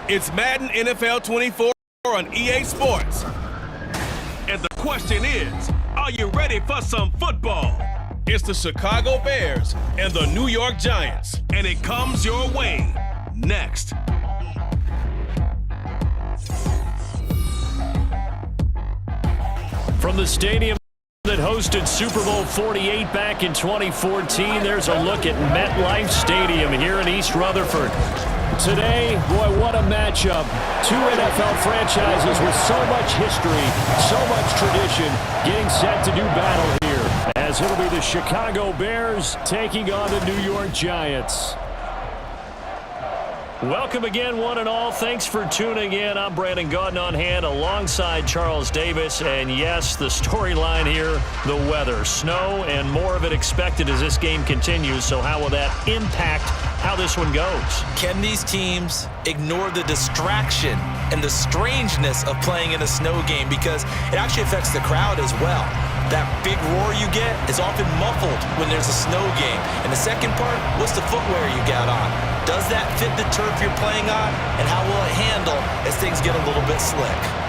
It's Madden NFL 24 on EA Sports. And the question is, are you ready for some football? It's the Chicago Bears and the New York Giants, and it comes your way next. From the stadium that hosted Super Bowl 48 back in 2014, there's a look at MetLife Stadium here in East Rutherford. Today, boy, what a matchup. Two NFL franchises with so much history, so much tradition, getting set to do battle here, as it'll be the Chicago Bears taking on the New York Giants. Welcome again, one and all. Thanks for tuning in. I'm Brandon Gaudin on hand alongside Charles Davis. And yes, the storyline here, the weather. Snow and more of it expected as this game continues. So how will that impact how this one goes? Can these teams ignore the distraction and the strangeness of playing in a snow game? Because it actually affects the crowd as well. That big roar you get is often muffled when there's a snow game. And the second part, what's the footwear you got on? Does that fit the turf you're playing on? And how will it handle as things get a little bit slick?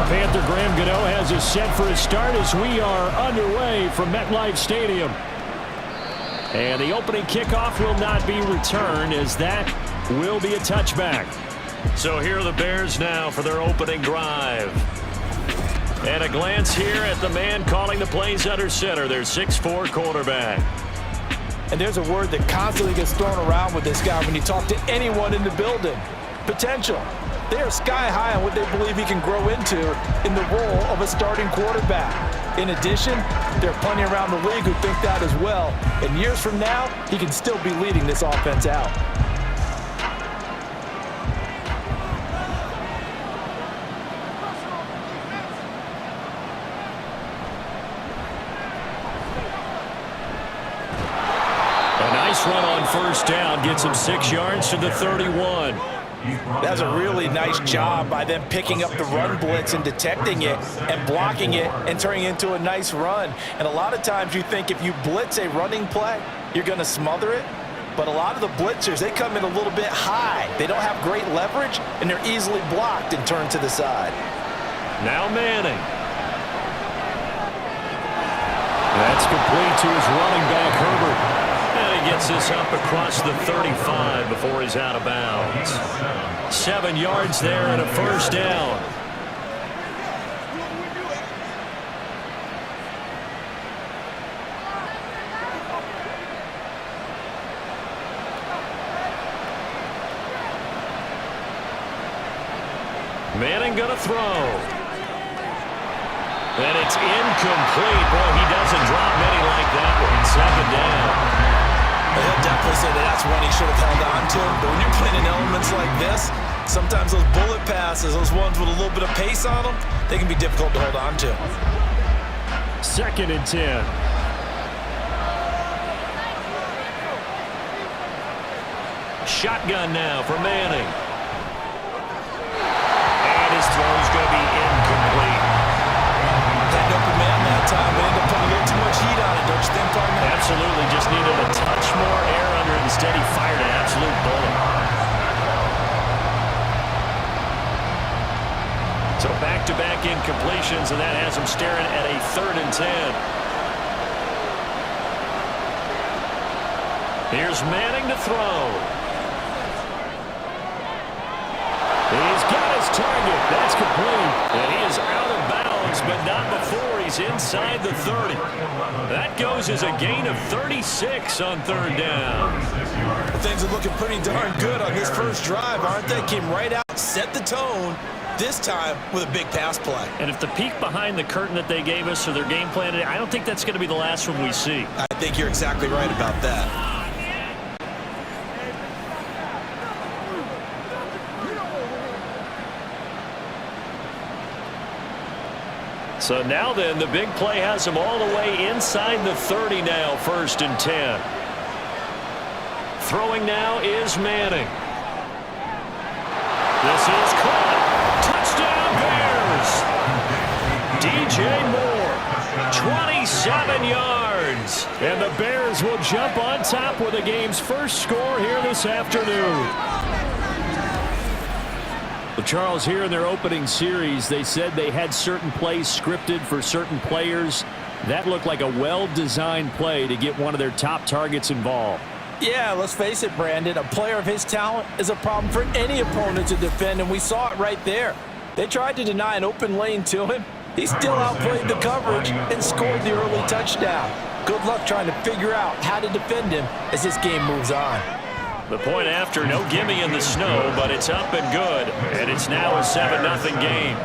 Panther Graham Gano has us set for a start as we are underway from MetLife Stadium. And the opening kickoff will not be returned as that will be a touchback. So here are the Bears now for their opening drive. And a glance here at the man calling the plays under center, their 6'4" quarterback. And there's a word that constantly gets thrown around with this guy when you talk to anyone in the building. Potential. They are sky high on what they believe he can grow into in the role of a starting quarterback. In addition, there are plenty around the league who think that as well. And years from now, he can still be leading this offense out. A nice run on first down gets him 6 yards to the 31. That's a really nice job by them picking up the run blitz and detecting it and blocking it and turning it into a nice run. And a lot of times you think if you blitz a running play, you're going to smother it. But a lot of the blitzers, they come in a little bit high. They don't have great leverage, and they're easily blocked and turned to the side. Now Manning. That's complete to his running back, Herbert. And he gets this up across the 35 before he's out of bounds. 7 yards there and a first down. Manning gonna throw. And it's incomplete. Boy, he doesn't drop many like that one. 2nd down. He'll definitely say that that's one he should have held on to. But when you're playing in elements like this, sometimes those bullet passes, those ones with a little bit of pace on them, they can be difficult to hold on to. 2nd and 10. Shotgun now for Manning. And his throw's going to be incomplete. Had an open man that time, but ended up putting a little too much heat on it, don't you think, partner? Absolutely. Just needed a touch more air under it. Instead, he fired an absolute bullet. So back-to-back incompletions, and that has him staring at a 3rd and 10. Here's Manning to throw. He's got his target. That's complete. And he is out of bounds, but not before he's inside the 30. That goes as a gain of 36 on 3rd down. Things are looking pretty darn good on this first drive, aren't they? Came right out, set the tone, this time with a big pass play. And if the peek behind the curtain that they gave us or their game plan today, I don't think that's going to be the last one we see. I think you're exactly right about that. So now then, the big play has him all the way inside the 30 now, 1st and 10. Throwing now is Manning. This is caught. Touchdown Bears. DJ Moore, 27 yards. And the Bears will jump on top with the game's first score here this afternoon. Well, Charles, here in their opening series, they said they had certain plays scripted for certain players. That looked like a well-designed play to get one of their top targets involved. Yeah, let's face it, Brandon. A player of his talent is a problem for any opponent to defend, and we saw it right there. They tried to deny an open lane to him. He still outplayed the coverage and scored the early touchdown. Good luck trying to figure out how to defend him as this game moves on. The point after, no gimme in the snow, but it's up and good, and it's now a 7-0 game.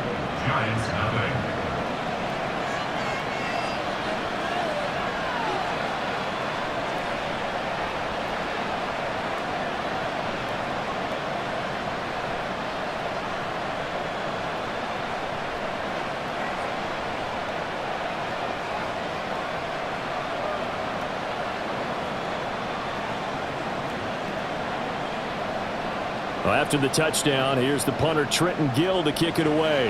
Well, after the touchdown, here's the punter Trenton Gill to kick it away.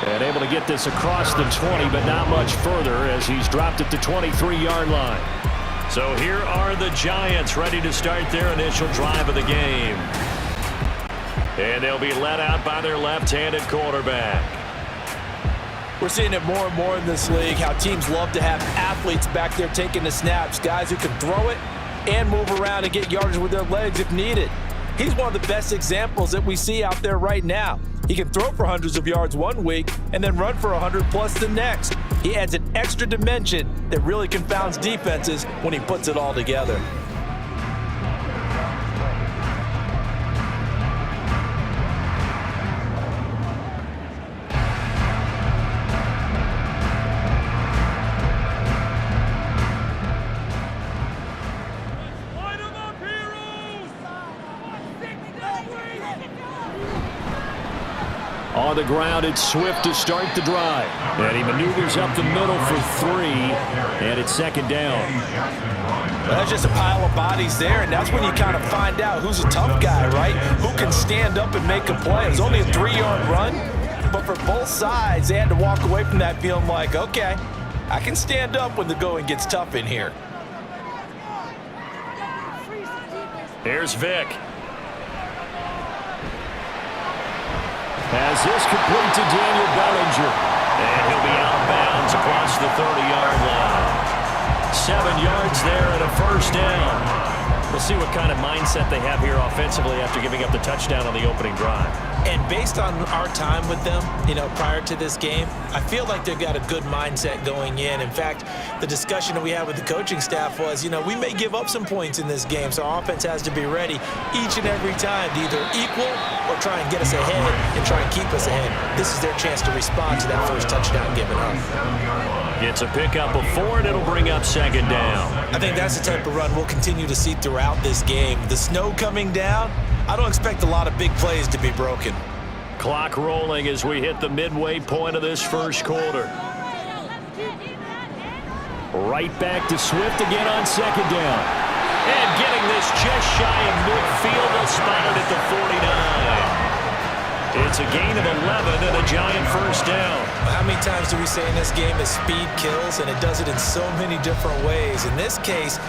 And able to get this across the 20, but not much further as he's dropped at the 23-yard line. So here are the Giants ready to start their initial drive of the game. And they'll be led out by their left-handed quarterback. We're seeing it more and more in this league, how teams love to have athletes back there taking the snaps, guys who can throw it and move around and get yardage with their legs if needed. He's one of the best examples that we see out there right now. He can throw for hundreds of yards one week and then run for 100+ the next. He adds an extra dimension that really confounds defenses when he puts it all together. On the ground, it's Swift to start the drive. And he maneuvers up the middle for 3, and it's 2nd down. Well, that's just a pile of bodies there, and that's when you kind of find out who's a tough guy, right? Who can stand up and make a play. It's only a 3-yard run, but for both sides, they had to walk away from that feeling like, okay, I can stand up when the going gets tough in here. Here's Vic. As this complete to Daniel Bellinger. And he'll be out of bounds across the 30-yard line. 7 yards there and a 1st down. We'll see what kind of mindset they have here offensively after giving up the touchdown on the opening drive. And based on our time with them, prior to this game, I feel like they've got a good mindset going in. In fact, the discussion that we had with the coaching staff was, we may give up some points in this game, so our offense has to be ready each and every time to either equal or try and get us ahead and try and keep us ahead. This is their chance to respond to that first touchdown given up. It's a pickup of 4, and it'll bring up 2nd down. I think that's the type of run we'll continue to see throughout this game. The snow coming down, I don't expect a lot of big plays to be broken. Clock rolling as we hit the midway point of this first quarter. Right back to Swift again on 2nd down. And getting this just shy of midfield, they'll spot it at the 49. It's a gain of 11 and a Giant 1st down. How many times do we say in this game that speed kills, and it does it in so many different ways? In this case,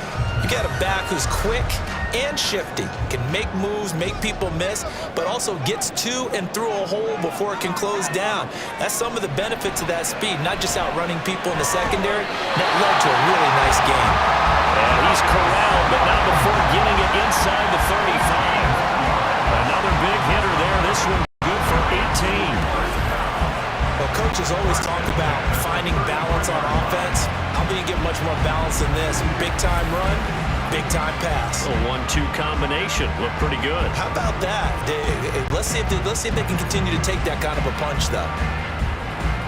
you got a back who's quick and shifty, can make moves, make people miss, but also gets to and through a hole before it can close down. That's some of the benefits of that speed, not just outrunning people in the secondary. That led to a really nice game. And he's corralled, but not before getting it inside the 35. Another big hitter there. This one good for 18. Well, coaches always talk about finding balance on offense. How can you get much more balance than this? Big-time run, big-time pass. A 1-2 combination. Look pretty good. How about that? Let's see if they can continue to take that kind of a punch, though.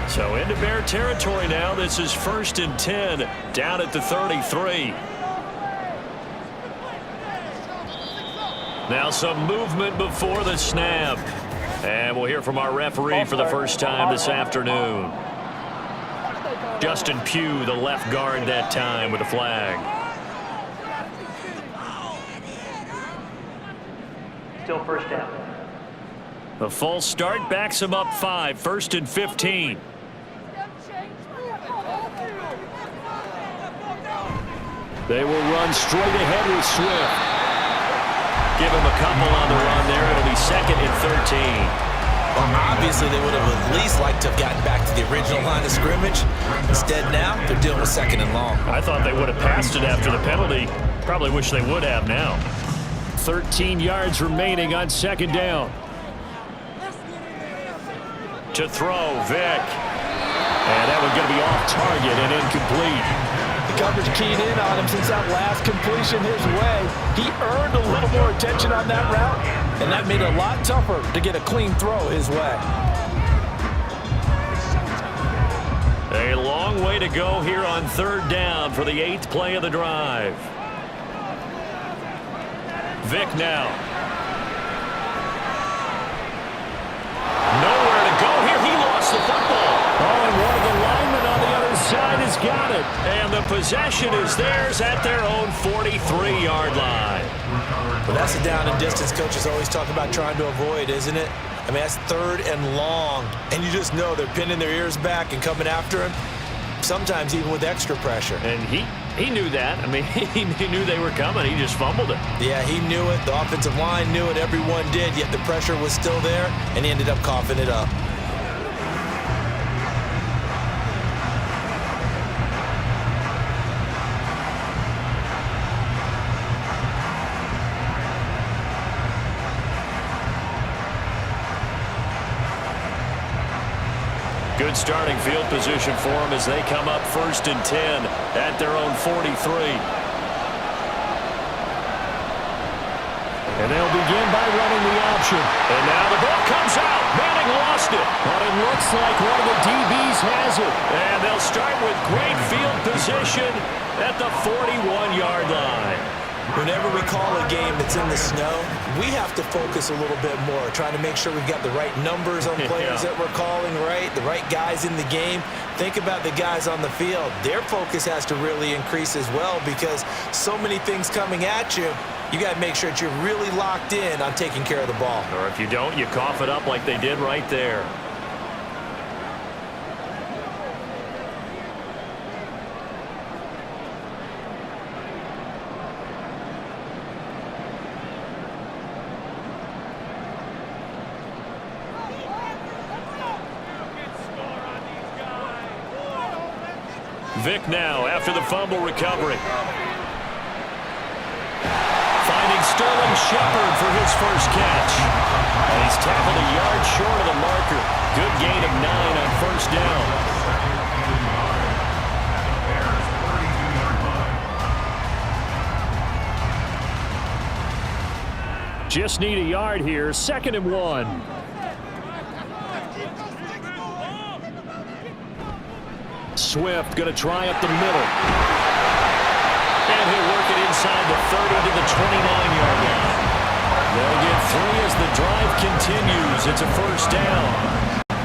So into Bear territory now. This is 1st and 10 down at the 33. Now some movement before the snap. And we'll hear from our referee for the first time this afternoon. Justin Pugh, the left guard that time with a flag. Still first down. The false start backs him up 5, 1st and 15. They will run straight ahead with Swift. Give him a couple on the run there. It'll be 2nd and 13. Well, obviously, they would have at least liked to have gotten back to the original line of scrimmage. Instead, now, they're dealing with 2nd and long. I thought they would have passed it after the penalty. Probably wish they would have now. 13 yards remaining on 2nd down. To throw, Vick. And that one's going to be off target and incomplete. The coverage keyed in on him since that last completion his way. He earned a little more attention on that route, and that made it a lot tougher to get a clean throw his way. A long way to go here on 3rd down for the 8th play of the drive. Vick now. Nowhere to go here. He lost the football. Oh, and one of the linemen on the other side has got it. And the possession is theirs at their own 43-yard line. Well, that's the down and distance coaches always talk about trying to avoid, isn't it? I mean, that's 3rd and long. And you just know they're pinning their ears back and coming after him, sometimes even with extra pressure. And he knew that. I mean, he knew they were coming. He just fumbled it. Yeah, he knew it. The offensive line knew it. Everyone did, yet the pressure was still there, and he ended up coughing it up. Good starting field position for them as they come up 1st and 10 at their own 43. And they'll begin by running the option. And now the ball comes out. Manning lost it. But it looks like one of the DBs has it. And they'll start with great field position at the 41-yard line. Whenever we call a game that's in the snow, we have to focus a little bit more, trying to make sure we've got the right numbers on players that we're calling, right? The right guys in the game. Think about the guys on the field. Their focus has to really increase as well because so many things coming at you, you got to make sure that you're really locked in on taking care of the ball. Or if you don't, you cough it up like they did right there. Vick now after the fumble recovery. Finding Sterling Shepard for his first catch. And he's tackled a yard short of the marker. Good gain of 9 on 1st down. Just need a yard here. 2nd and 1. Swift going to try up the middle. And he'll work it inside the 30 to the 29-yard line. They'll get 3 as the drive continues. It's a 1st down.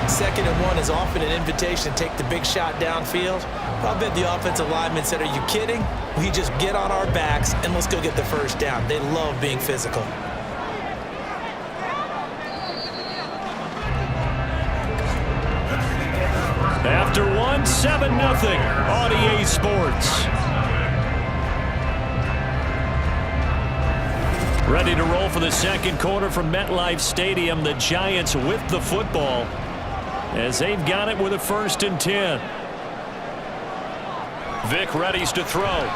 2nd and 1 is often an invitation to take the big shot downfield. I bet the offensive lineman said, are you kidding? We just get on our backs and let's go get the 1st down. They love being physical. After 1, 7-0 on EA Sports. Ready to roll for the 2nd quarter from MetLife Stadium. The Giants with the football as they've got it with a 1st and 10. Vick readies to throw.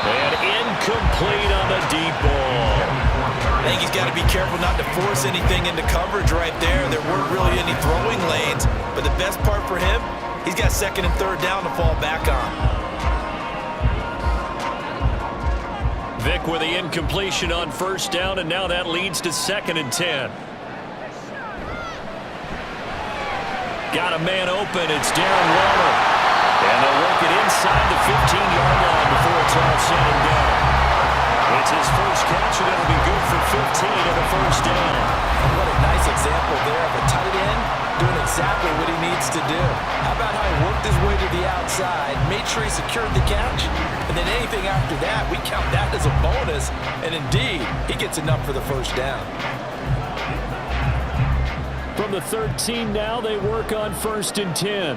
And incomplete on the deep ball. I think he's got to be careful not to force anything into coverage right there. There weren't really any throwing lanes, but the best part for him, he's got 2nd and 3rd down to fall back on. Vick with the incompletion on 1st down, and now that leads to 2nd and 10. Got a man open. It's Darren Waller. And they'll work it inside the 15-yard line before it's all said and done. It's his first catch, and it'll be good for 15 and a first down. And what a nice example there of a tight end doing exactly what he needs to do. How about how he worked his way to the outside, made sure he secured the catch, and then anything after that, we count that as a bonus, and indeed, he gets enough for the first down. From the 13 now, they work on 1st and 10.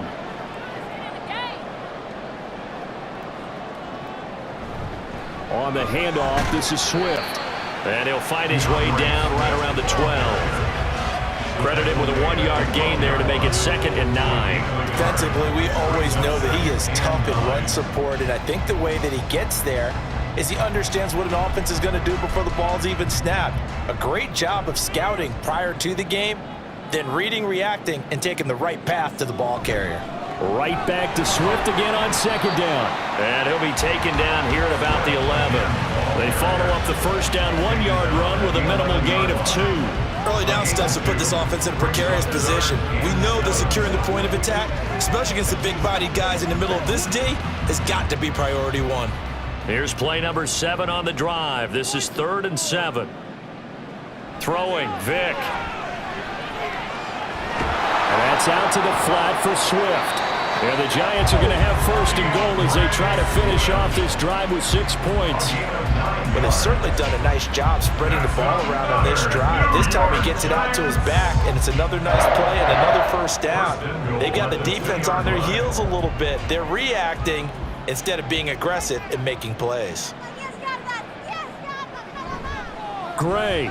On the handoff, this is Swift. And he'll find his way down right around the 12. Credited with a 1-yard gain there to make it 2nd and 9. Defensively, we always know that he is tough in run support, and I think the way that he gets there is he understands what an offense is going to do before the ball's even snapped. A great job of scouting prior to the game, then reading, reacting, and taking the right path to the ball carrier. Right back to Swift again on 2nd down. And he'll be taken down here at about the 11. They follow up the first down 1-yard run with a minimal gain of 2. Early down steps will put this offense in a precarious position. We know that securing the point of attack, especially against the big-bodied guys in the middle of this D, has got to be priority 1. Here's play number 7 on the drive. This is 3rd and 7. Throwing, Vick. And that's out to the flat for Swift. And the Giants are going to have 1st and goal as they try to finish off this drive with 6 points. Well, they've certainly done a nice job spreading the ball around on this drive. This time he gets it out to his back, and it's another nice play and another first down. They got the defense on their heels a little bit. They're reacting instead of being aggressive and making plays. Gray.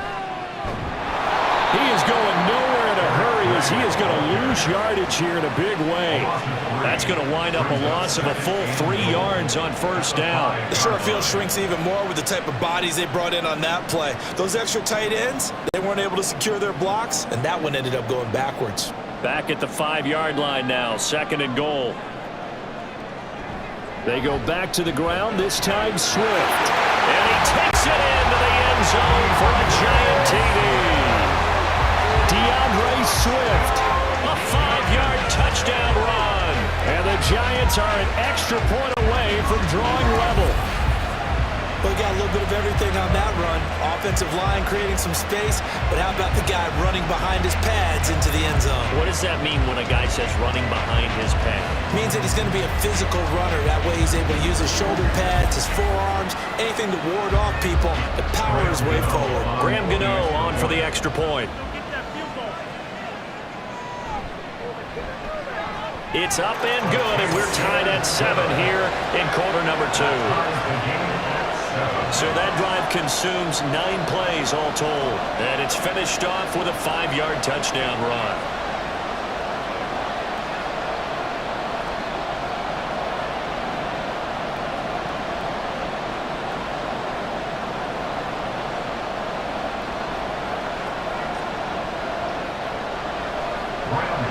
He is going nowhere in a hurry as he is going to lose yardage here in a big way. That's going to wind up a loss of a full 3 yards on 1st down. The short field shrinks even more with the type of bodies they brought in on that play. Those extra tight ends, they weren't able to secure their blocks, and that one ended up going backwards. Back at the 5-yard line now, 2nd and goal. They go back to the ground, this time Swift. And he takes it into the end zone for a giant TD. DeAndre Swift, a 5-yard touchdown run. And the Giants are an extra point away from drawing level. We got a little bit of everything on that run. Offensive line creating some space, but how about the guy running behind his pads into the end zone? What does that mean when a guy says running behind his pad? Means that he's going to be a physical runner. That way he's able to use his shoulder pads, his forearms, anything to ward off people and power his way forward. Graham Gano on for the extra point. It's up and good, and we're tied at 7 here in quarter number 2. So that drive consumes 9 plays all told, and it's finished off with a 5-yard touchdown run.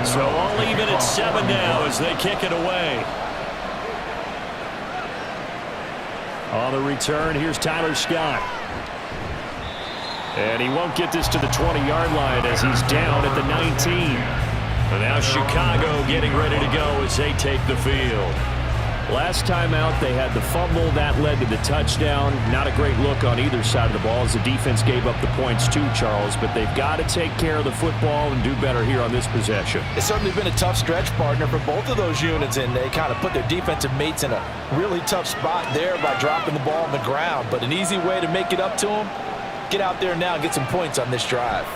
So all even at 7 now as they kick it away. On the return, here's Tyler Scott. And he won't get this to the 20-yard line as he's down at the 19. And now Chicago getting ready to go as they take the field. Last time out, they had the fumble. That led to the touchdown. Not a great look on either side of the ball as the defense gave up the points too, Charles. But they've got to take care of the football and do better here on this possession. It's certainly been a tough stretch, partner, for both of those units, and they kind of put their defensive mates in a really tough spot there by dropping the ball on the ground. But an easy way to make it up to them, get out there now and get some points on this drive.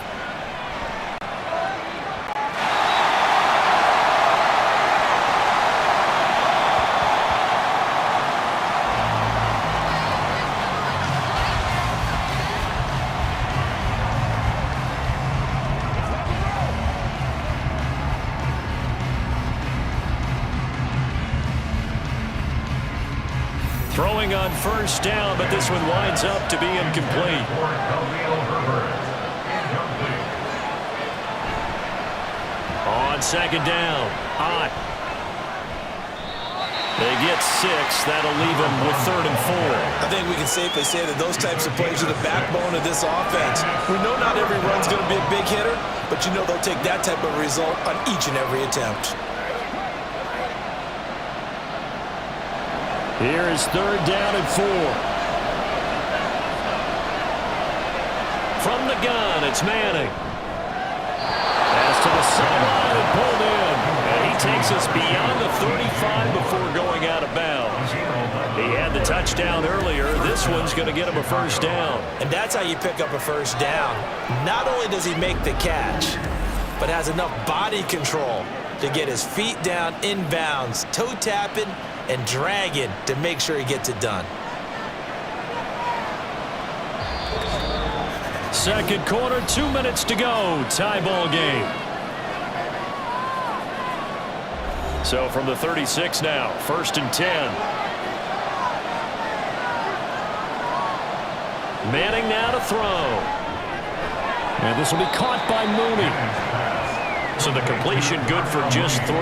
Throwing on 1st down, but this one winds up to be incomplete. On 2nd down, Ott. They get 6. That'll leave them with 3rd and 4. I think we can safely say that those types of plays are the backbone of this offense. We know not every run's going to be a big hitter, but you know they'll take that type of result on each and every attempt. Here is 3rd down and 4. From the gun, it's Manning. Pass to the sideline and pulled in. And he takes us beyond the 35 before going out of bounds. He had the touchdown earlier. This one's going to get him a 1st down. And that's how you pick up a 1st down. Not only does he make the catch, but has enough body control to get his feet down inbounds, toe tapping and dragging to make sure he gets it done. 2nd quarter, 2 minutes to go. Tie ball game. So from the 36 now, 1st and 10. Manning now to throw. And this will be caught by Mooney. So the completion good for just 3.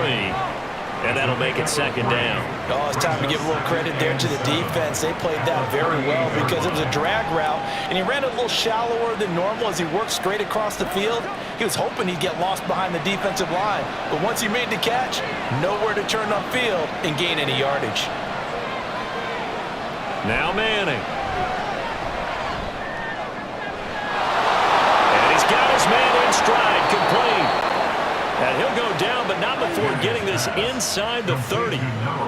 And that'll make it 2nd down. Oh, it's time to give a little credit there to the defense. They played that very well because it was a drag route, and he ran a little shallower than normal as he worked straight across the field. He was hoping he'd get lost behind the defensive line, but once he made the catch, nowhere to turn upfield and gain any yardage. Now Manning. And he's got his man in stride, complete. And he'll go down, but not before getting this inside the 30.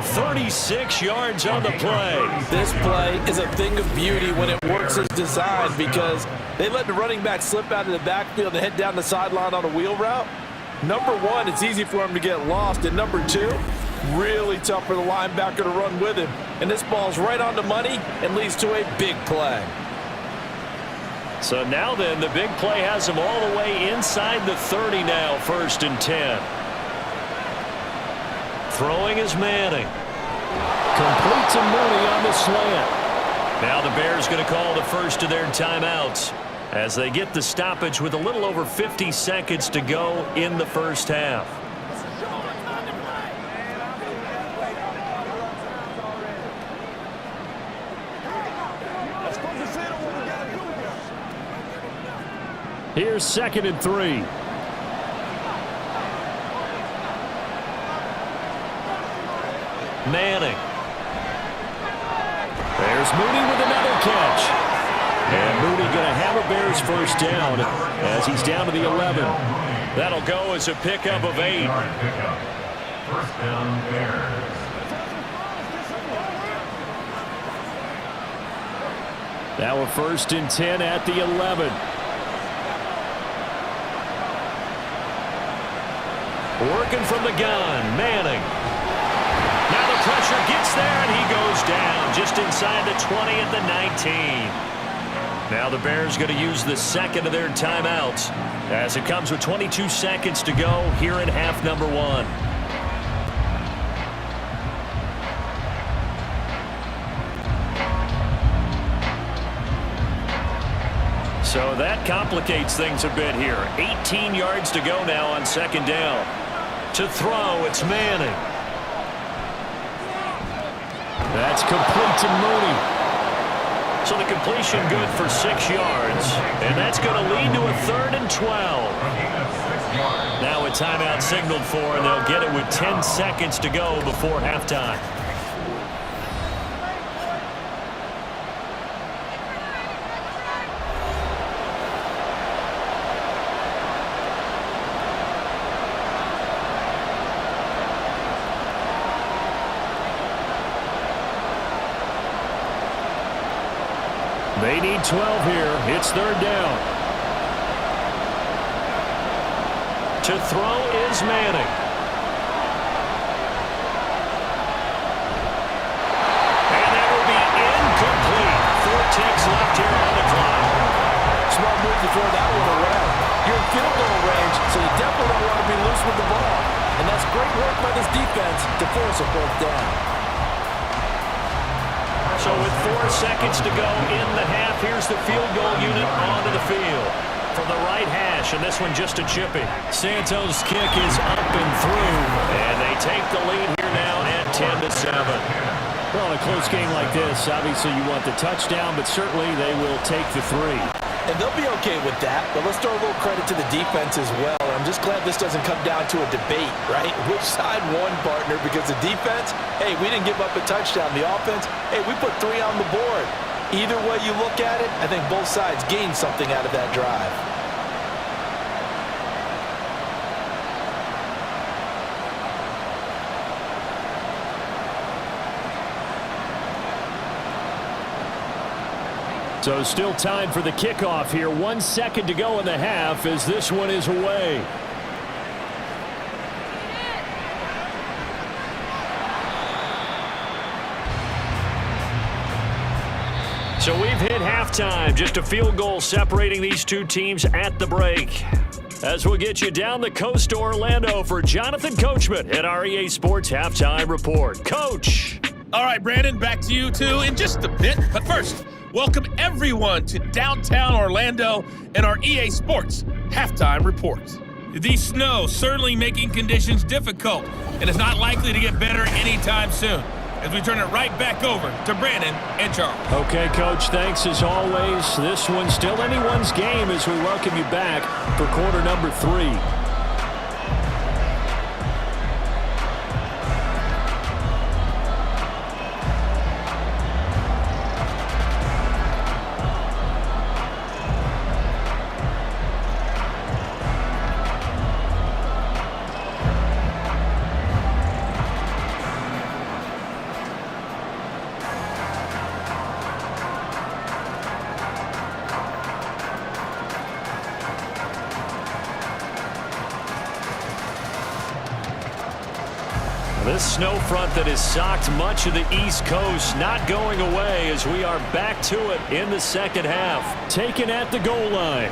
36 yards on the play. This play is a thing of beauty when it works as designed because they let the running back slip out of the backfield and head down the sideline on a wheel route. Number 1, it's easy for him to get lost. And number 2, really tough for the linebacker to run with him. And this ball's right on the money and leads to a big play. So now then, the big play has him all the way inside the 30 now, 1st and 10. Throwing is Manning. Complete to Mooney on the slant. Now the Bears going to call the first of their timeouts as they get the stoppage with a little over 50 seconds to go in the 1st half. Here's 2nd and 3. Manning. There's Mooney with another catch. And Mooney going to have a Bears 1st down as he's down to the 11. That'll go as a pickup of 8. 1st down, Bears. Now a 1st and 10 at the 11. Working from the gun, Manning. Now the pressure gets there, and he goes down just inside the 20 at the 19. Now the Bears going to use the 2nd of their timeouts as it comes with 22 seconds to go here in half number 1. So that complicates things a bit here. 18 yards to go now on 2nd down. To throw, it's Manning. That's complete to Mooney. So the completion good for 6 yards. And that's going to lead to a 3rd and 12. Now a timeout signaled for, and they'll get it with 10 seconds to go before halftime. They need 12 here. It's 3rd down. To throw is Manning. And that will be incomplete. 4 ticks left here on the clock. Smart move to throw that one away. You're in field goal range, so you definitely don't want to be loose with the ball. And that's great work by this defense to force a 4th down. So with 4 seconds to go in the half, here's the field goal unit onto the field. From the right hash, and this one just a chippy. Santos' kick is up and through, and they take the lead here now at 10-7. Well, in a close game like this, obviously you want the touchdown, but certainly they will take the 3. And they'll be okay with that, but let's throw a little credit to the defense as well. I'm just glad this doesn't come down to a debate, right? Which side won, partner? Because the defense, hey, we didn't give up a touchdown. The offense, hey, we put 3 on the board. Either way you look at it, I think both sides gained something out of that drive. So still time for the kickoff here. 1 second to go in the half as this one is away. So we've hit halftime. Just a field goal separating these two teams at the break. As we'll get you down the coast to Orlando for Jonathan Coachman at our EA Sports Halftime Report. Coach. All right, Brandon, back to you two in just a bit. But first, welcome everyone to downtown Orlando and our EA Sports Halftime Report. The snow certainly making conditions difficult, and it's not likely to get better anytime soon. As we turn it right back over to Brandon and Charles. Okay, Coach, thanks as always. This one's still anyone's game as we welcome you back for quarter number 3. This snow front that has socked much of the East Coast not going away as we are back to it in the second half. Taken at the goal line.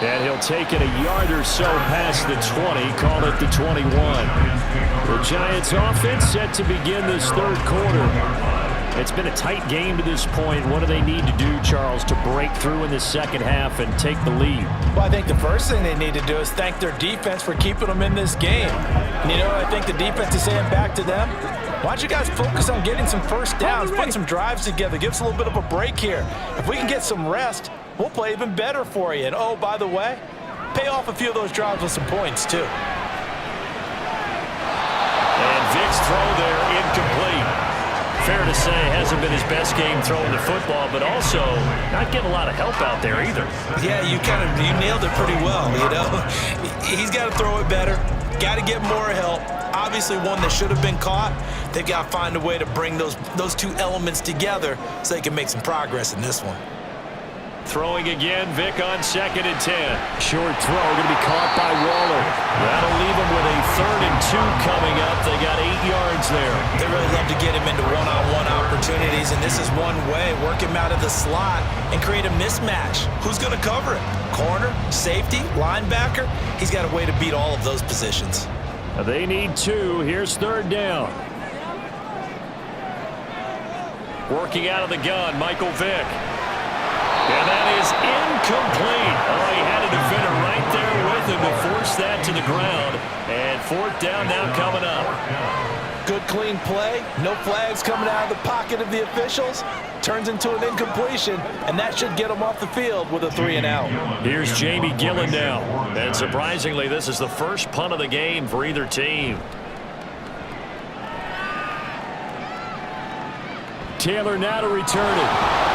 And he'll take it a yard or so past the 20, call it the 21. The Giants offense set to begin this third quarter. It's been a tight game to this point. What do they need to do, Charles, to break through in the second half and take the lead? Well, I think the first thing they need to do is thank their defense for keeping them in this game. And you know, I think the defense is saying back to them, why don't you guys focus on getting some first downs, putting some drives together, give us a little bit of a break here. If we can get some rest, we'll play even better for you. And oh, by the way, pay off a few of those drives with some points too. And Vic's throw there incomplete. Fair to say, hasn't been his best game throwing the football, but also not getting a lot of help out there either. Yeah, you nailed it pretty well, you know. He's got to throw it better, got to get more help. Obviously one that should have been caught. They've got to find a way to bring those two elements together so they can make some progress in this one. Throwing again, Vic on 2nd and 10. Short throw, going to be caught by Waller. That'll leave him with a 3rd and 2 coming up. They got 8 yards there. They really love to get him into one-on-one opportunities, and this is one way. Work him out of the slot and create a mismatch. Who's going to cover it? Corner, safety, linebacker? He's got a way to beat all of those positions. They need 2. Here's 3rd down. Working out of the gun, Michael Vick. And that is incomplete. Oh, he had a defender right there with him to force that to the ground. And 4th down now coming up. Good clean play, no flags coming out of the pocket of the officials. Turns into an incompletion, and that should get them off the field with a 3 and out. Here's Jamie Gillen now. And surprisingly, this is the first punt of the game for either team. Taylor now to return it.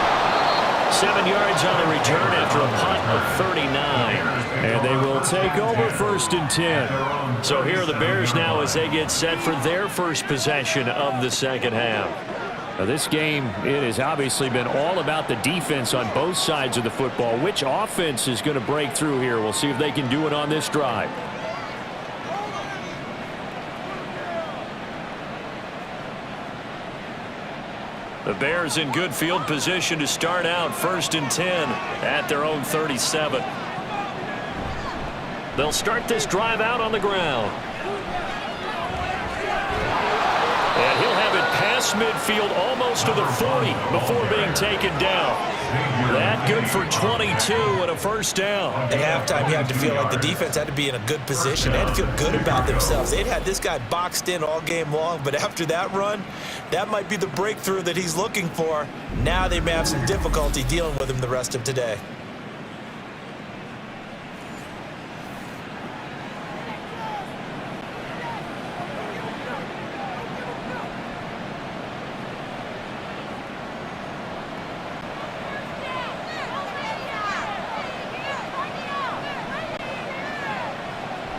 7 yards on the return after a punt of 39. And they will take over 1st and 10. So here are the Bears now as they get set for their first possession of the second half. Now this game, it has obviously been all about the defense on both sides of the football. Which offense is going to break through here? We'll see if they can do it on this drive. The Bears in good field position to start out 1st and 10 at their own 37. They'll start this drive out on the ground. And he'll have it pass across midfield, almost to the 40 before being taken down. That good for 22 and a first down. At halftime, you had to feel like the defense had to be in a good position. They had to feel good about themselves. They'd had this guy boxed in all game long, but after that run, that might be the breakthrough that he's looking for. Now they may have some difficulty dealing with him the rest of today.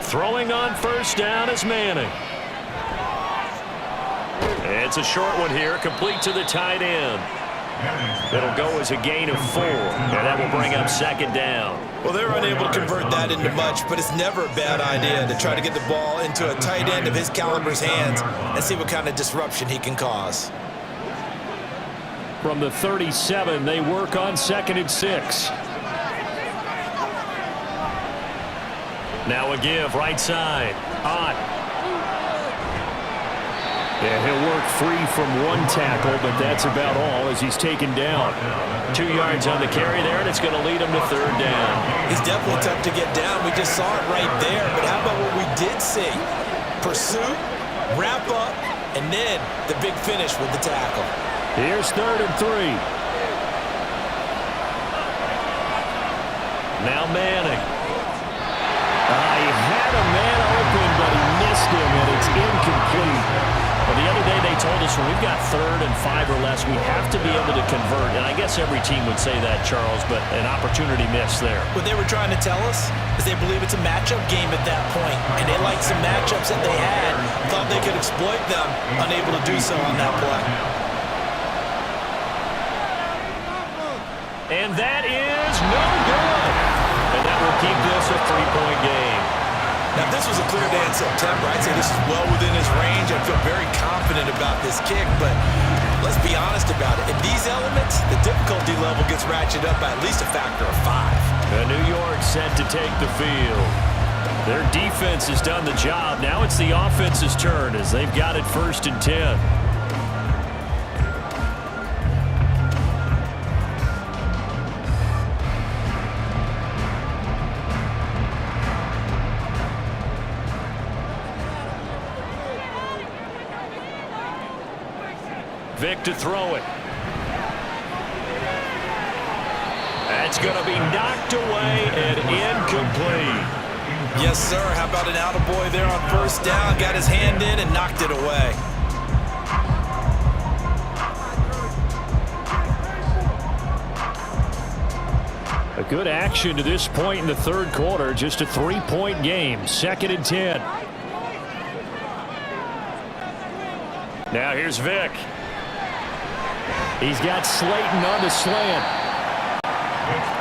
Throwing on first down is Manning. It's a short one here, complete to the tight end. It'll go as a gain of 4, and that will bring up second down. Well, they're unable to convert that into much, but it's never a bad idea to try to get the ball into a tight end of his caliber's hands and see what kind of disruption he can cause. From the 37, they work on 2nd and 6. Now a give, right side. On. Yeah, he'll work free from one tackle, but that's about all as he's taken down. 2 yards on the carry there, and it's going to lead him to third down. He's definitely tough to get down. We just saw it right there, but how about what we did see? Pursuit, wrap up, and then the big finish with the tackle. Here's 3rd and 3. Now Manning. He had a man open, but he missed him, and it's incomplete. Well, the other day they told us when we've got 3rd and 5 or less, we have to be able to convert. And I guess every team would say that, Charles, but an opportunity missed there. What they were trying to tell us is they believe it's a matchup game at that point, and they liked some matchups that they had, thought they could exploit them, unable to do so on that play. And that is no good. And that will keep this a 3-point game. Now, if this was a clear day in September, I'd say this is well within his range. I feel very confident about this kick, but let's be honest about it. In these elements, the difficulty level gets ratcheted up by at least a factor of 5. And New York set to take the field. Their defense has done the job. Now it's the offense's turn as they've got it 1st and 10. Vic to throw it. That's going to be knocked away and incomplete. Yes, sir. How about an attaboy there on 1st down? Got his hand in and knocked it away. A good action to this point in the 3rd quarter. Just a 3-point game. 2nd and 10. Now here's Vic. He's got Slayton on the slant.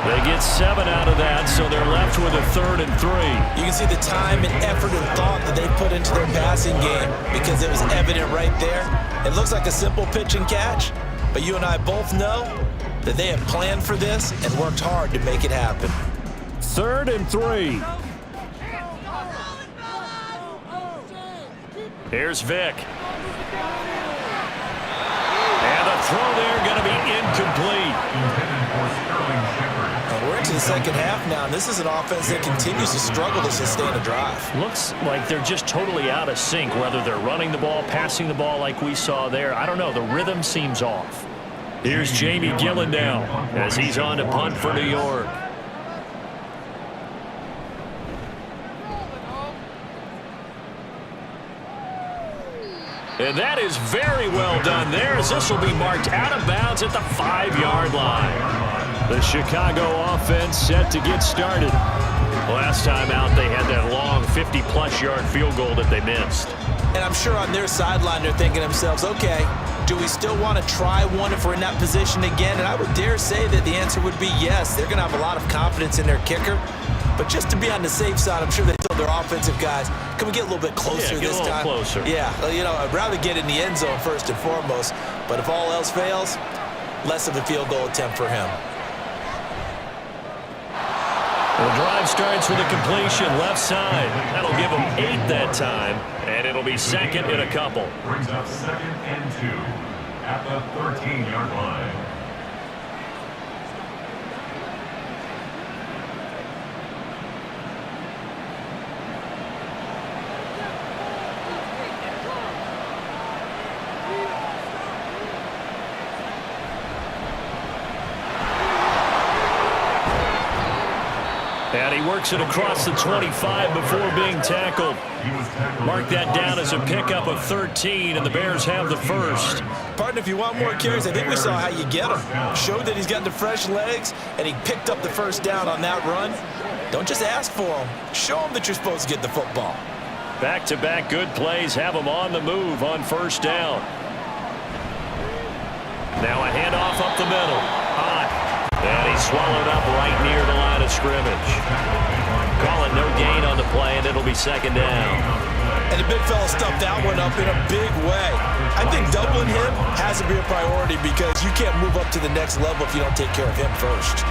They get 7 out of that, so they're left with a 3rd and 3. You can see the time and effort and thought that they put into their passing game because it was evident right there. It looks like a simple pitch and catch, but you and I both know that they have planned for this and worked hard to make it happen. 3rd and 3. Here's Vic. And the throw there going to be incomplete. We're into the 2nd half now, and this is an offense that continues to struggle to sustain a drive. Looks like they're just totally out of sync, whether they're running the ball, passing the ball like we saw there. I don't know. The rhythm seems off. Here's Jamie Gillen now as he's on to punt for New York. And that is very well done there, as this will be marked out of bounds at the 5-yard line. The Chicago offense set to get started. Last time out, they had that long 50-plus yard field goal that they missed. And I'm sure on their sideline, they're thinking to themselves, okay, do we still want to try one if we're in that position again? And I would dare say that the answer would be yes. They're going to have a lot of confidence in their kicker. But just to be on the safe side, I'm sure they told their offensive guys, can we get a little bit closer this time? Yeah, get a little closer. Yeah, well, you know, I'd rather get in the end zone first and foremost. But if all else fails, less of a field goal attempt for him. The drive starts with a completion left side. That'll give them 8 that time, and it'll be second and a couple. Brings up 2nd and 2 at the 13-yard line. And he works it across the 25 before being tackled. Mark that down as a pickup of 13, and the Bears have the first. Partner, if you want more carries, I think we saw how you get him. Showed that he's got the fresh legs, and he picked up the first down on that run. Don't just ask for him. Show him that you're supposed to get the football. Back-to-back good plays have him on the move on first down. Now a handoff up the middle. Hot. And he's swallowed up right near the line of scrimmage. Calling no gain on the play, and it'll be second down. And the big fella stuffed that one up in a big way. I think doubling him has to be a priority because you can't move up to the next level if you don't take care of him first.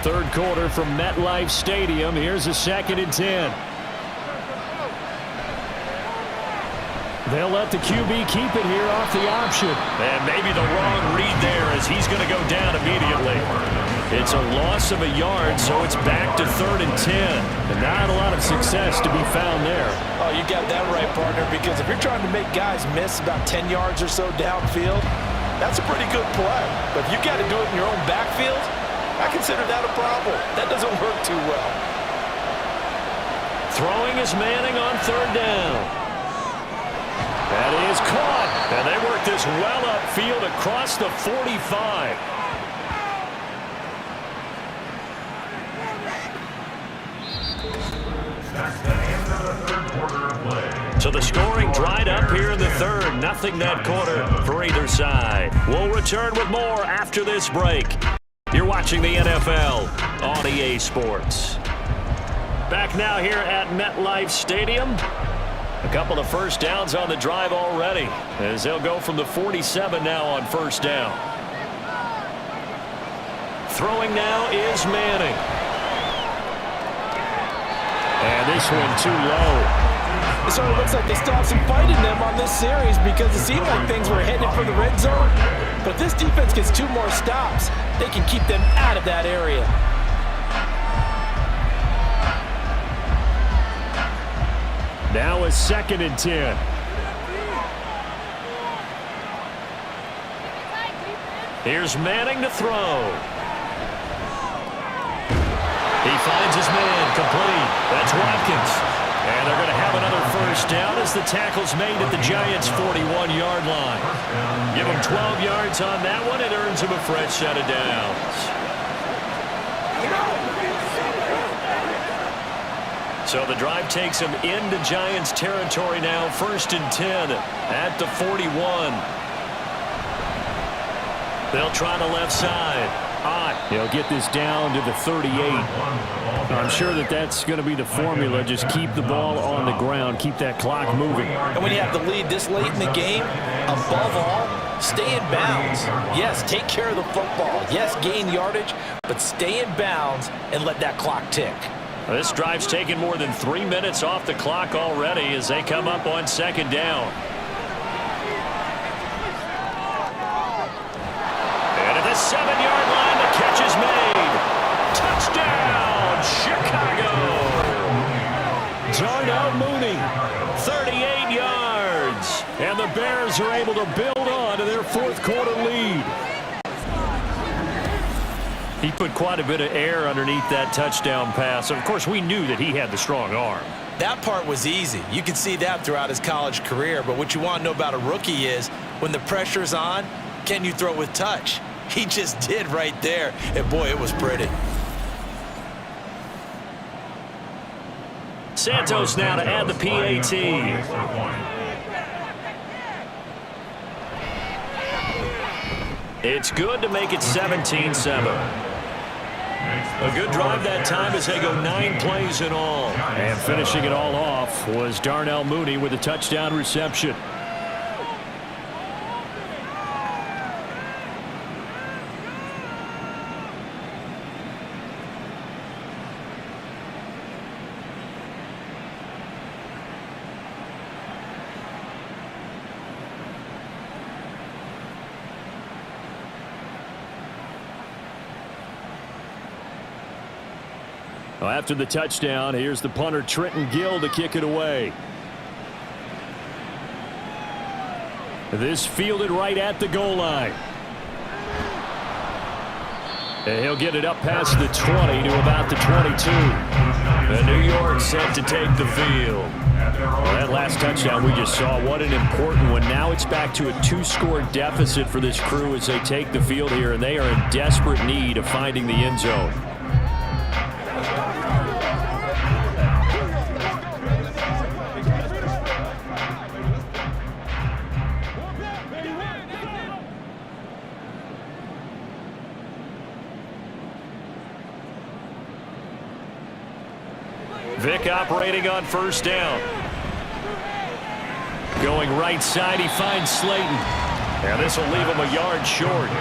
Third quarter from MetLife Stadium. Here's a 2nd and 10. They'll let the QB keep it here off the option. And maybe the wrong read there as he's going to go down immediately. It's a loss of a yard, so it's back to 3rd and 10. And not a lot of success to be found there. Oh, you got that right, partner, because if you're trying to make guys miss about 10 yards or so downfield, that's a pretty good play. But if you got to do it in your own backfield, I consider that a problem. That doesn't work too well. Throwing is Manning on 3rd down. That is caught, and they work this well upfield across the 45. That's the end of the 3rd quarter of play. So the scoring dried up here in the 3rd. Nothing that quarter for either side. We'll return with more after this break. You're watching the NFL on EA Sports. Back now here at MetLife Stadium. A couple of first downs on the drive already, as they'll go from the 47 now on first down. Throwing now is Manning. And this one too low. It sort of looks like they still have some fight in them on this series because it seemed like things were headed for the red zone. But if this defense gets 2 more stops, they can keep them out of that area. Now a 2nd and 10. Here's Manning to throw. He finds his man complete. That's Watkins. And they're going to have another first down as the tackle's made at the Giants' 41-yard line. Give him 12 yards on that one. It earns him a fresh set of downs. So the drive takes him into Giants territory now. 1st and 10 at the 41. They'll try the left side. Hot. They'll get this down to the 38. I'm sure that's going to be the formula. Just keep the ball on the ground. Keep that clock moving. And when you have the lead this late in the game, above all, stay in bounds. Yes, take care of the football. Yes, gain yardage, but stay in bounds and let that clock tick. This drive's taken more than 3 minutes off the clock already as they come up on 2nd down. And at the 7-yard line, the catch is made. Touchdown, Chicago! Darnell Mooney, 38 yards. And the Bears are able to build on to their 4th quarter lead. He put quite a bit of air underneath that touchdown pass. Of course, we knew that he had the strong arm. That part was easy. You can see that throughout his college career. But what you want to know about a rookie is when the pressure's on, can you throw with touch? He just did right there. And, boy, it was pretty. Santos now to add the PAT. It's good to make it 17-7. A good drive that time as they go 9 plays in all. And finishing it all off was Darnell Mooney with a touchdown reception. Well, after the touchdown, here's the punter Trenton Gill to kick it away. This fielded right at the goal line. And he'll get it up past the 20 to about the 22. And New York set to take the field. Well, that last touchdown we just saw, what an important one. Now it's back to a 2-score deficit for this crew as they take the field here, and they are in desperate need of finding the end zone. Vick operating on first down. Going right side, he finds Slayton. And this will leave him a yard short.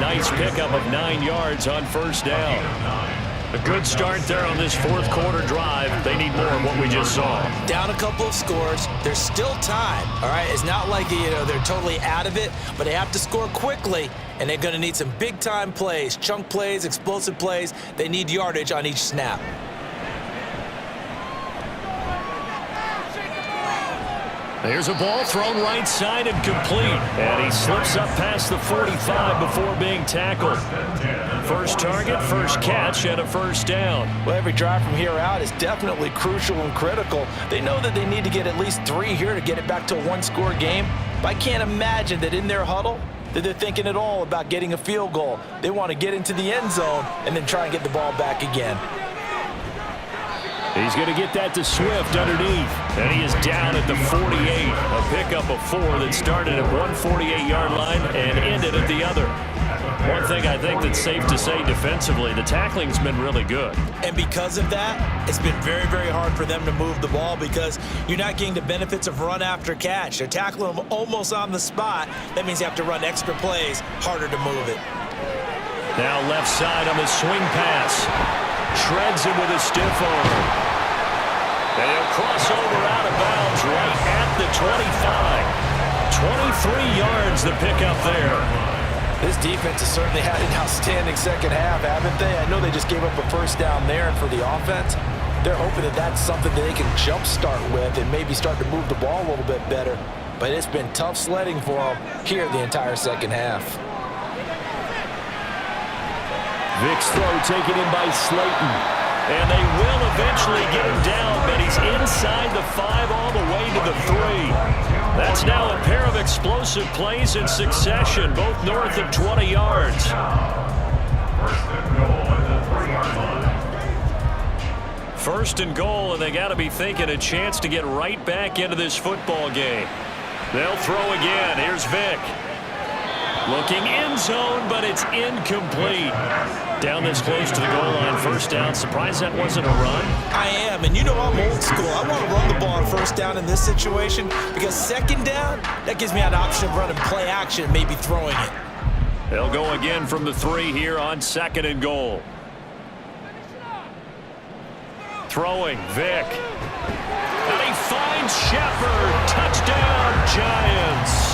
Nice pickup of 9 yards on first down. A good start there on this fourth quarter drive. They need more of what we just saw. Down a couple of scores. There's still time, all right? It's not like, they're totally out of it, but they have to score quickly, and they're going to need some big-time plays, chunk plays, explosive plays. They need yardage on each snap. There's a ball thrown right side and complete. And he slips up past the 45 before being tackled. First target, first catch, and a first down. Well, every drive from here out is definitely crucial and critical. They know that they need to get at least 3 here to get it back to a 1-score game. But I can't imagine that in their huddle that they're thinking at all about getting a field goal. They want to get into the end zone and then try and get the ball back again. He's going to get that to Swift underneath. And he is down at the 48. A pickup of 4 that started at 148-yard line and ended at the other. One thing I think that's safe to say defensively, the tackling's been really good. And because of that, it's been very, very hard for them to move the ball because you're not getting the benefits of run after catch. They're tackling them almost on the spot. That means you have to run extra plays, harder to move it. Now left side on the swing pass. Shreds him with a stiff arm. And he'll cross over out of bounds right at the 25. 23 yards the pickup there. This defense has certainly had an outstanding second half, haven't they? I know they just gave up a first down there, and for the offense, they're hoping that that's something that they can jumpstart with and maybe start to move the ball a little bit better. But it's been tough sledding for them here the entire second half. Vick's throw taken in by Slayton. And they will eventually get him down, but he's inside the 5 all the way to the 3. That's now a pair of explosive plays in succession, both north of 20 yards. First and goal, and they got to be thinking a chance to get right back into this football game. They'll throw again. Here's Vick. Looking end zone, but it's incomplete. Down this close to the goal line, first down. Surprised that wasn't a run? I am, and I'm old school. I want to run the ball on first down in this situation because second down, that gives me an option of running play action, maybe throwing it. They'll go again from the 3 here on second and goal. Throwing, Vick. And he finds Shepard. Touchdown, Giants.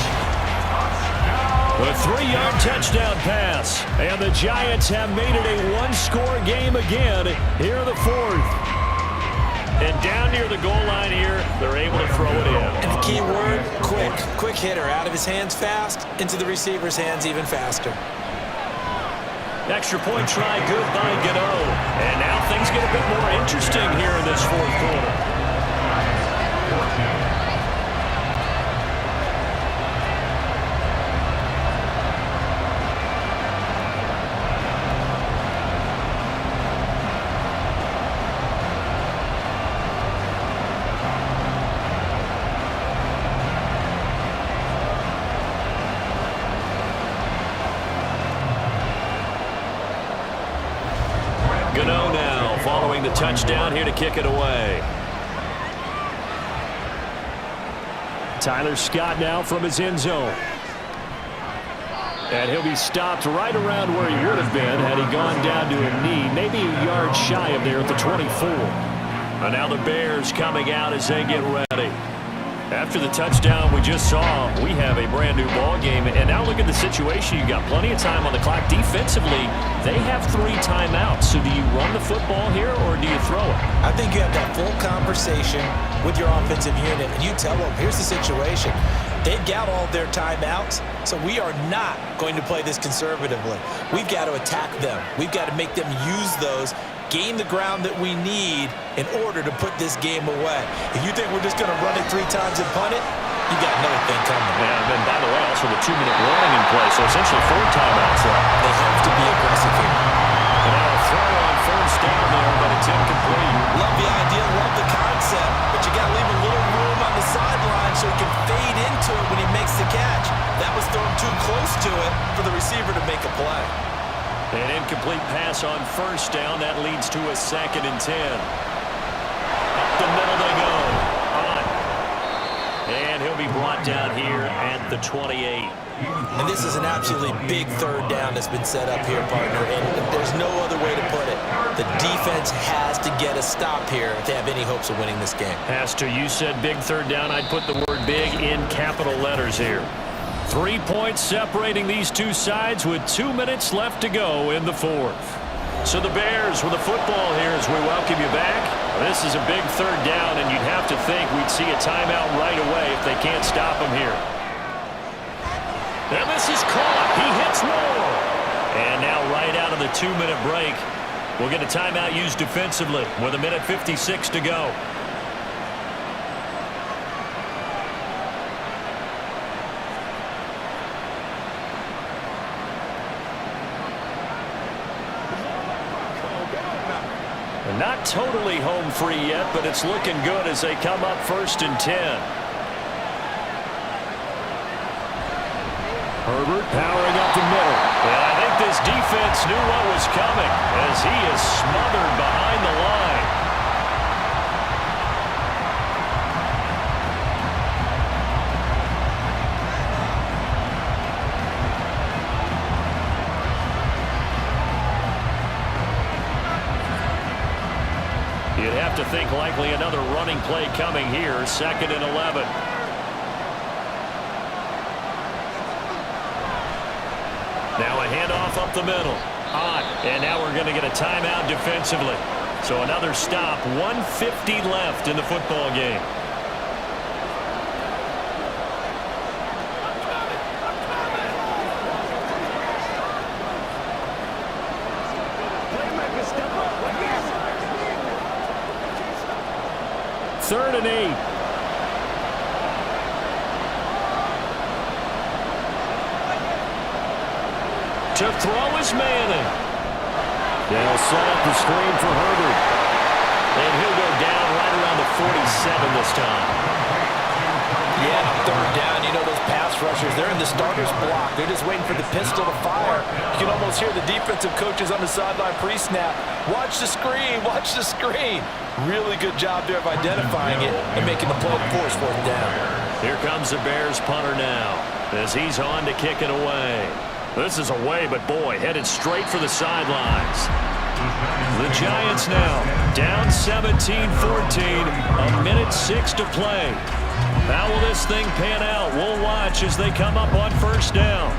A 3-yard touchdown pass. And the Giants have made it a 1-score game again here in the 4th. And down near the goal line here, they're able to throw it in. And the key word, quick. Quick hitter. Out of his hands fast, into the receiver's hands even faster. Extra point try, good by Gano. And now things get a bit more interesting here in this 4th quarter. Gano now following the touchdown here to kick it away. Tyler Scott now from his end zone. And he'll be stopped right around where he would have been had he gone down to a knee, maybe a yard shy of there at the 24. And now the Bears coming out as they get ready. After the touchdown we just saw, we have a brand new ball game. And now look at the situation. You've got plenty of time on the clock. Defensively, they have 3 timeouts. So do you run the football here or do you throw it? I think you have that full conversation with your offensive unit, and you tell them, here's the situation. They've got all their timeouts, so we are not going to play this conservatively. We've got to attack them. We've got to make them use those, gain the ground that we need in order to put this game away. If you think we're just going to run it 3 times and punt it, you got another thing coming. Yeah, and then, by the way, also the 2-minute warning in play, so essentially 4 timeouts left. They have to be aggressive here. And now a throw on first down there, but it's incomplete. Love the idea, love the concept, but you got to leave a little room on the sideline so he can fade into it when he makes the catch. That was thrown too close to it for the receiver to make a play. An incomplete pass on first down. That leads to a 2nd and 10. Up the middle they go. On. And he'll be brought down here at the 28. And this is an absolutely big 3rd down that's been set up here, partner, and there's no other way to put it. The defense has to get a stop here if they have any hopes of winning this game. Has to. You said big 3rd down. I'd put the word big in capital letters here. 3 points separating these two sides with 2 minutes left to go in the 4th. So the Bears with the football here as we welcome you back. This is a big 3rd down, and you'd have to think we'd see a timeout right away if they can't stop him here. And this is caught. He hits Moore. And now right out of the 2-minute break, we'll get a timeout used defensively with 1:56 to go. Not totally home free yet, but it's looking good as they come up 1st and 10. Herbert powering up the middle. And I think this defense knew what was coming as he is smothered behind the line. You'd have to think likely another running play coming here, 2nd and 11. Now a handoff up the middle. On. And now we're going to get a timeout defensively. So another stop. 1:50 left in the football game. Third and 8. To throw is Madden. They'll set up the screen for Herbert. And he'll go down right around the 47 this time. Yeah, 3rd down. You know those pass rushers, they're in the starter's block. They're just waiting for the pistol to fire. You can almost hear the defensive coaches on the sideline pre-snap. Watch the screen, watch the screen. Really good job there of identifying it and making the play to force 4th down. Here comes the Bears punter now as he's on to kick it away. This is away, but boy, headed straight for the sidelines. The Giants now down 17-14, 1:06 to play. How will this thing pan out? We'll watch as they come up on 1st down.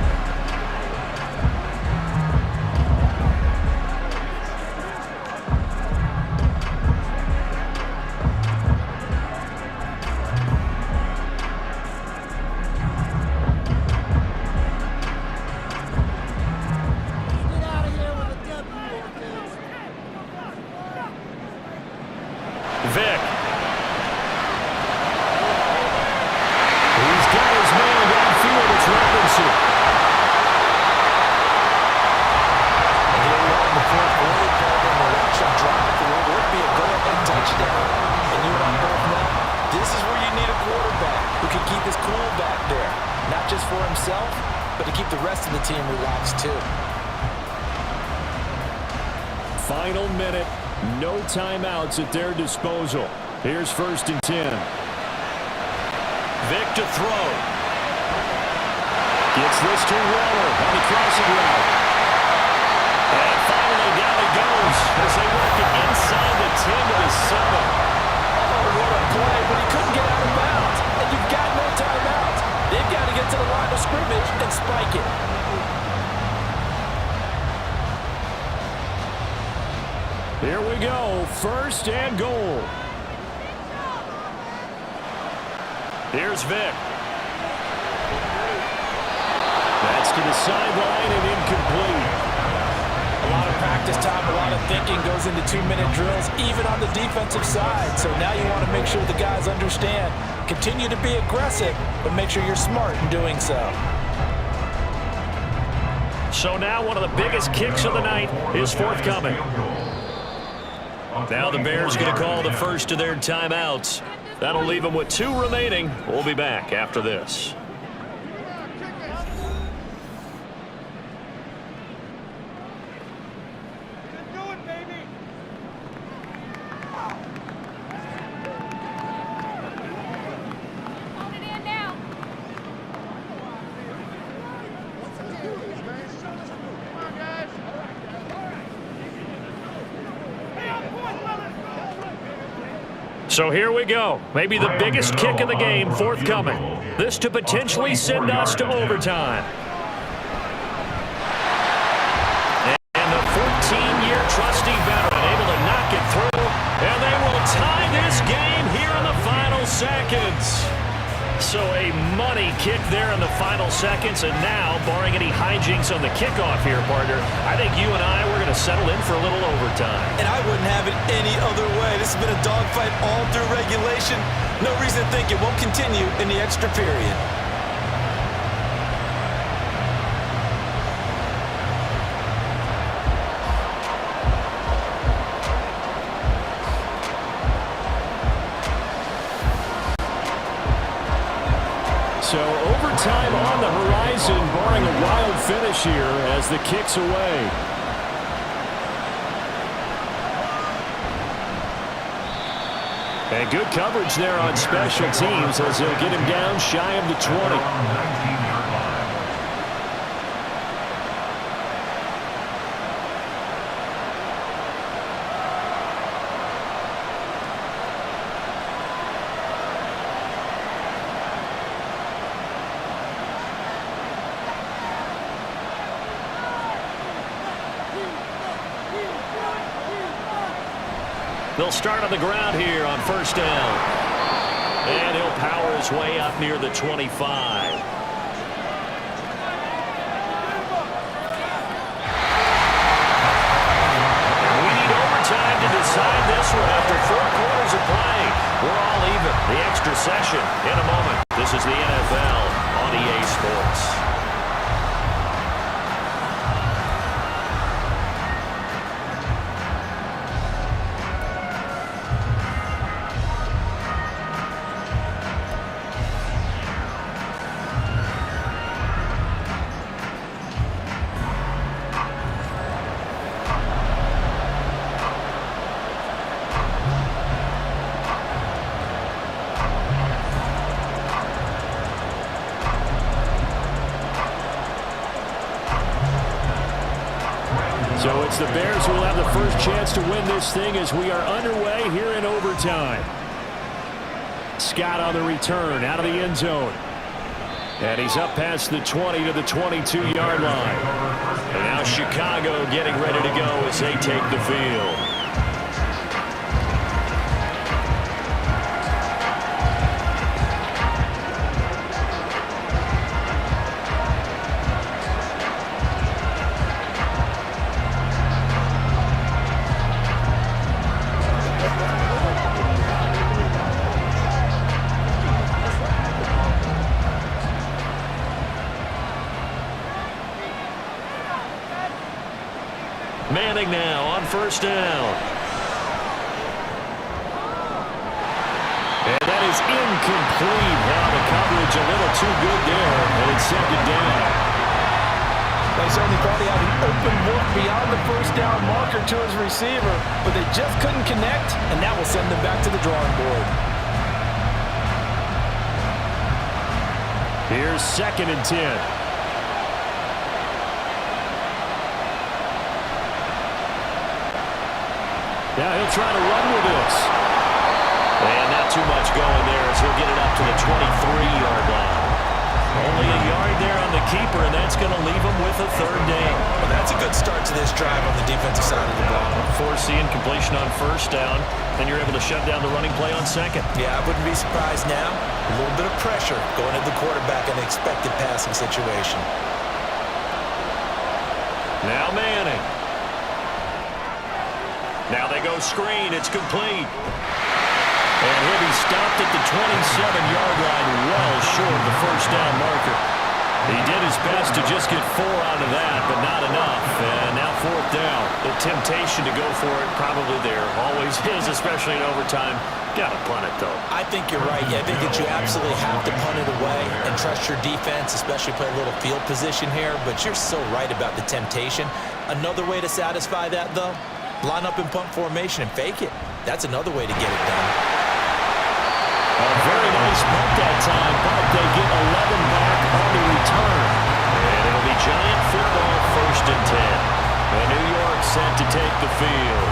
Vic. He's got his man downfield. It's Robinson. And here we are in the 4th quarter, and we'll watch him drive. It would be a go-ahead touchdown. And you and I both know, this is where you need a quarterback who can keep his cool back there. Not just for himself, but to keep the rest of the team relaxed too. Final minute. No timeouts at their disposal. Here's 1st and 10. Vic to throw. Gets this to Waller on the crossing route. And finally down he goes as they work it inside the 10 to the 7. Oh, what a play, but he couldn't get out of bounds. And you've first and goal. Here's Vic. That's to the sideline and incomplete. A lot of practice time, a lot of thinking goes into 2-minute drills, even on the defensive side. So now you want to make sure the guys understand. Continue to be aggressive, but make sure you're smart in doing so. So now one of the biggest kicks of the night is forthcoming. Now the Bears going to call the first of their timeouts. That'll leave them with 2 remaining. We'll be back after this. So here we go. Maybe the biggest kick of the game forthcoming. This to potentially send us to overtime. And the 14-year trusty veteran able to knock it through. And they will tie this game here in the final seconds. So a money kick there in the final seconds. And now, barring any hijinks on the kickoff here, partner, I think you and I, we're going to settle in for a little overtime. And I wouldn't have it any other way. This has been a dogfight all through regulation. No reason to think it won't continue in the extra period. So overtime on the horizon, barring a wild finish here as the kick's away. And good coverage there on special teams as they'll get him down shy of the 20. They'll start on the ground here on first down. And he'll power his way up near the 25. We need overtime to decide this one after 4 quarters of play. We're all even. The extra session in a moment. This is the NFL on EA Sports. So it's the Bears who will have the first chance to win this thing as we are underway here in overtime. Scott on the return out of the end zone. And he's up past the 20 to the 22-yard line. And now Chicago getting ready to go as they take the field. Manning now on first down. And that is incomplete. Now the coverage a little too good there, and it's second down. They certainly thought he had an open look beyond the first down marker to his receiver, but they just couldn't connect, and that will send them back to the drawing board. Here's 2nd and 10. Now he'll try to run with this. And not too much going there as he'll get it up to the 23-yard line. Only a yard there on the keeper, and that's going to leave him with a third down. Well, that's a good start to this drive on the defensive side of the ball. Force the incompletion on first down, and you're able to shut down the running play on second. Yeah, I wouldn't be surprised now. A little bit of pressure going at the quarterback in an expected passing situation. Now Manning. Now they go screen. It's complete. And he'll be stopped at the 27-yard line, well short of the first down marker. He did his best to just get 4 out of that, but not enough. And now fourth down. The temptation to go for it probably there. Always is, especially in overtime. Got to punt it, though. I think you're right. Yeah, I think that you absolutely have to punt it away and trust your defense, especially play a little field position here. But you're so right about the temptation. Another way to satisfy that, though, line up in punt formation and fake it. That's another way to get it done. A very nice punt that time, but they get 11 back on the return. And it'll be Giant football, 1st and 10. And New York set to take the field.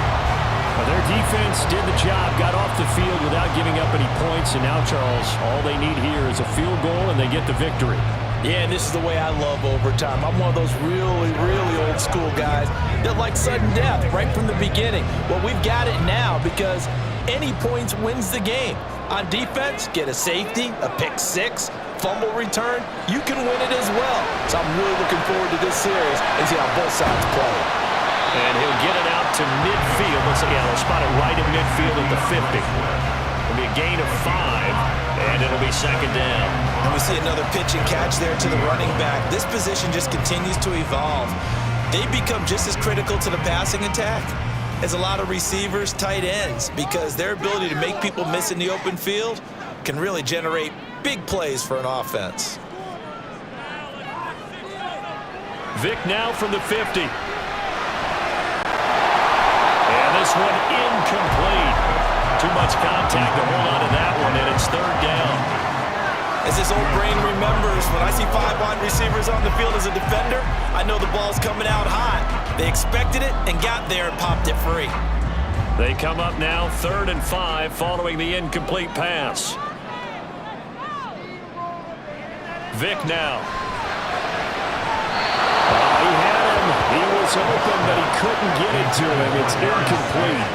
Well, their defense did the job, got off the field without giving up any points. And now, Charles, all they need here is a field goal, and they get the victory. Yeah, and this is the way I love overtime. I'm one of those really, really old school guys that like sudden death right from the beginning. Well, we've got it now because any points wins the game. On defense, get a safety, a pick 6, fumble return, you can win it as well. So I'm really looking forward to this series and see how both sides play. And he'll get it out to midfield. Looks like, yeah, they'll spot it right at midfield at the 50. It'll be a gain of 5, and it'll be 2nd down. And we see another pitch and catch there to the running back. This position just continues to evolve. They become just as critical to the passing attack as a lot of receivers, tight ends, because their ability to make people miss in the open field can really generate big plays for an offense. Vic now from the 50. And this one incomplete. Too much contact to hold on to that one, and it's 3rd down. As his old brain remembers, when I see 5 wide receivers on the field as a defender, I know the ball's coming out hot. They expected it and got there and popped it free. They come up now 3rd and 5 following the incomplete pass. Vic now. He had him. He was open, but he couldn't get it to him. It's incomplete.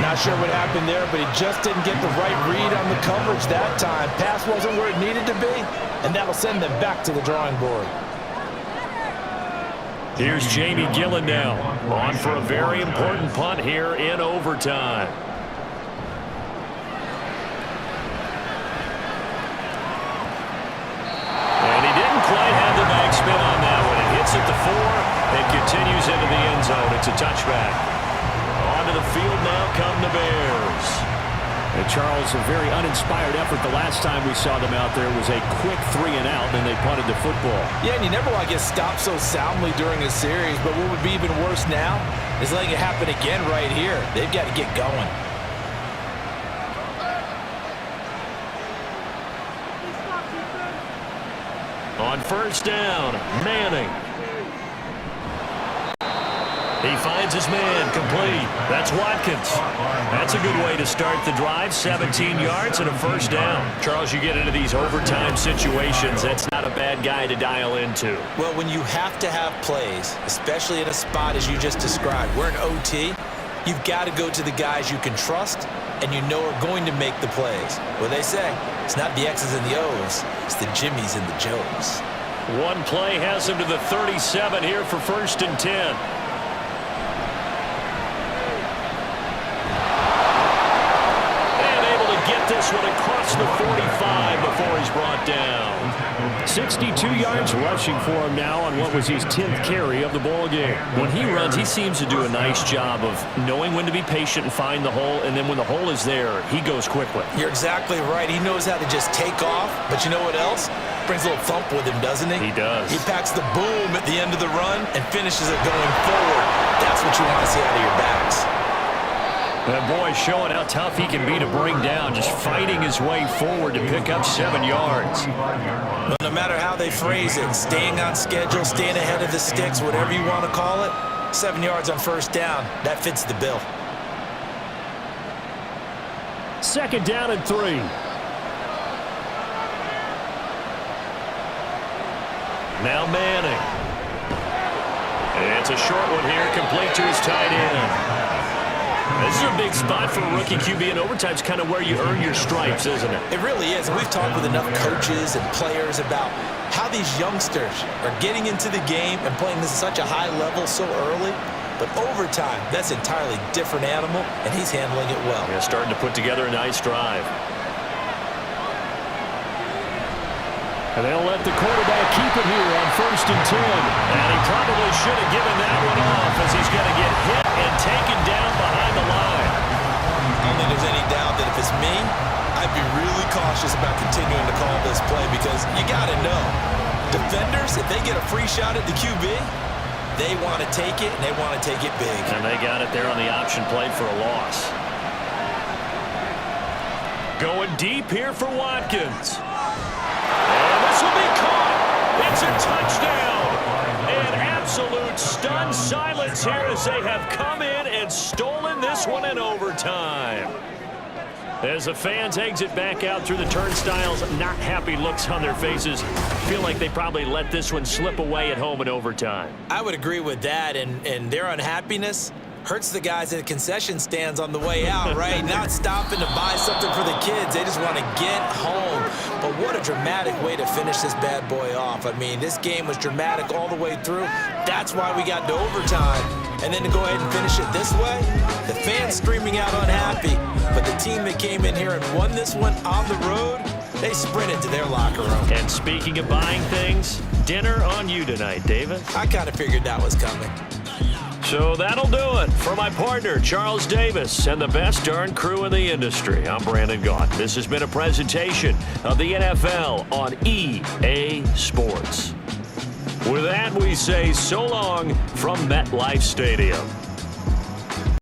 Not sure what happened there, but he just didn't get the right read on the coverage that time. Pass wasn't where it needed to be, and that'll send them back to the drawing board. Here's Jamie Gillen now, on for a very important punt here in overtime. And he didn't quite have the backspin on that one. It hits at the 4 and continues into the end zone. It's a touchback. Onto the field now come the Bears. And Charles, a very uninspired effort the last time we saw them out there was a quick 3 and out, and they punted the football. Yeah, and you never want to get stopped so soundly during a series, but what would be even worse now is letting it happen again right here. They've got to get going. On 1st down, Manning. He finds his man, complete. That's Watkins. That's a good way to start the drive. 17 yards and a 1st down. Charles, you get into these overtime situations, that's not a bad guy to dial into. Well, when you have to have plays, especially in a spot as you just described, we're in OT, you've got to go to the guys you can trust and you know are going to make the plays. Well, they say, it's not the X's and the O's, it's the Jimmies and the Joes. One play has him to the 37 here for 1st and 10. This one across the 45 before he's brought down. 62 yards rushing for him now on what was his 10th carry of the ball game. When he runs, he seems to do a nice job of knowing when to be patient and find the hole, and then when the hole is there, he goes quickly. You're exactly right. He knows how to just take off, but you know what else? Brings a little thump with him, doesn't he? He does. He packs the boom at the end of the run and finishes it going forward. That's what you want to see out of your backs. That boy showing how tough he can be to bring down, just fighting his way forward to pick up 7 yards. Well, no matter how they phrase it, staying on schedule, staying ahead of the sticks, whatever you want to call it, 7 yards on 1st down, that fits the bill. 2nd down and 3. Now Manning. And it's a short one here, complete to his tight end. This is a big spot for a rookie QB, and overtime's kind of where you earn your stripes, isn't it? It really is, and we've talked with enough coaches and players about how these youngsters are getting into the game and playing this at such a high level so early. But overtime, that's an entirely different animal, and he's handling it well. Yeah, starting to put together a nice drive. And they'll let the quarterback keep it here on 1st and 10. And he probably should have given that one off as he's going to get hit and taken down behind the line. I don't think there's any doubt that if it's me, I'd be really cautious about continuing to call this play because you got to know, defenders, if they get a free shot at the QB, they want to take it, and they want to take it big. And they got it there on the option play for a loss. Going deep here for Watkins. And this will be caught. It's a touchdown. And absolute stunned silence here as they have come in and stolen this one in overtime. As the fans exit back out through the turnstiles, not happy looks on their faces. Feel like they probably let this one slip away at home in overtime. I would agree with that, and their unhappiness hurts the guys at the concession stands on the way out, right? Not stopping to buy something for the kids. They just want to get home. But what a dramatic way to finish this bad boy off. I mean, this game was dramatic all the way through. That's why we got to overtime. And then to go ahead and finish it this way, the fans screaming out unhappy. But the team that came in here and won this one on the road, they sprinted to their locker room. And speaking of buying things, dinner on you tonight, David. I kind of figured that was coming. So that'll do it for my partner, Charles Davis, and the best darn crew in the industry. I'm Brandon Gaunt. This has been a presentation of the NFL on EA Sports. With that, we say so long from MetLife Stadium.